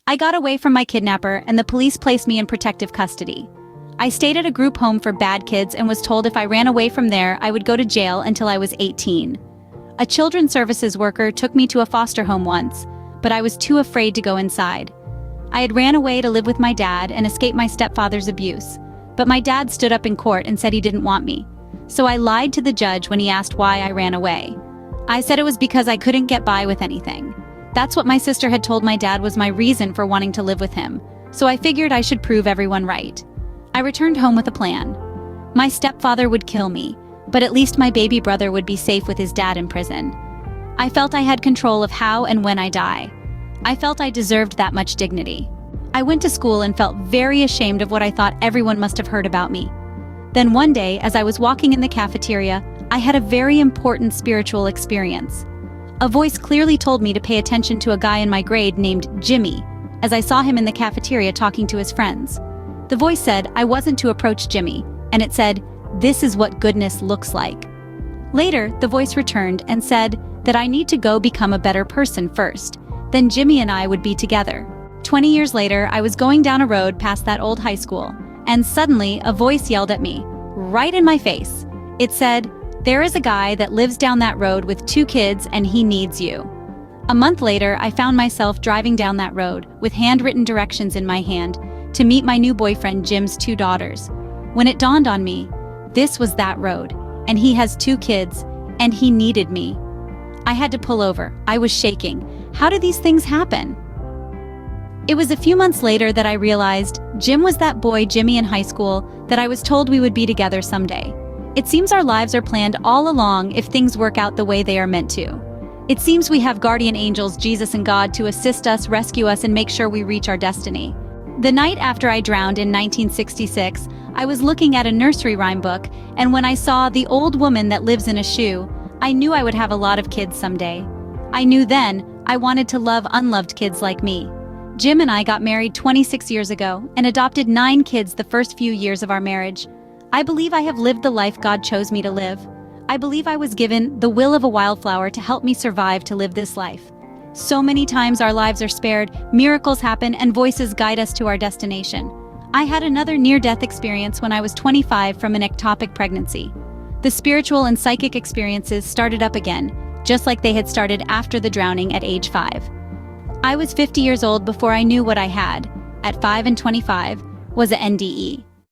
I got away from my kidnapper and the police placed me in protective custody. I stayed at a group home for bad kids and was told if I ran away from there, I would go to jail until I was 18. A children's services worker took me to a foster home once, but I was too afraid to go inside. I had ran away to live with my dad and escape my stepfather's abuse, but my dad stood up in court and said he didn't want me. So I lied to the judge when he asked why I ran away. I said it was because I couldn't get by with anything. That's what my sister had told my dad was my reason for wanting to live with him, so I figured I should prove everyone right. I returned home with a plan. My stepfather would kill me, but at least my baby brother would be safe with his dad in prison. I felt I had control of how and when I die. I felt I deserved that much dignity. I went to school and felt very ashamed of what I thought everyone must have heard about me. Then one day, as I was walking in the cafeteria, I had a very important spiritual experience. A voice clearly told me to pay attention to a guy in my grade named Jimmy, as I saw him in the cafeteria talking to his friends. The voice said I wasn't to approach Jimmy, and it said, "This is what goodness looks like." Later, the voice returned and said that I need to go become a better person first, then Jimmy and I would be together. 20 years later, I was going down a road past that old high school, and suddenly a voice yelled at me, right in my face. It said, "There is a guy that lives down that road with 2 kids and he needs you." A month later, I found myself driving down that road with handwritten directions in my hand to meet my new boyfriend Jim's 2 daughters. When it dawned on me, this was that road, and he has 2 kids, and he needed me. I had to pull over. I was shaking. How did these things happen? It was a few months later that I realized Jim was that boy Jimmy in high school that I was told we would be together someday. It seems our lives are planned all along if things work out the way they are meant to. It seems we have guardian angels, Jesus and God, to assist us, rescue us, and make sure we reach our destiny. The night after I drowned in 1966, I was looking at a nursery rhyme book, and when I saw the old woman that lives in a shoe, I knew I would have a lot of kids someday. I knew then I wanted to love unloved kids like me. Jim and I got married 26 years ago and adopted 9 kids the first few years of our marriage. I believe I have lived the life God chose me to live. I believe I was given the will of a wildflower to help me survive to live this life. So many times our lives are spared, miracles happen, and voices guide us to our destination. I had another near-death experience when I was 25 from an ectopic pregnancy. The spiritual and psychic experiences started up again, just like they had started after the drowning at age 5. I was 50 years old before I knew what I had, at 5 and 25, was a NDE.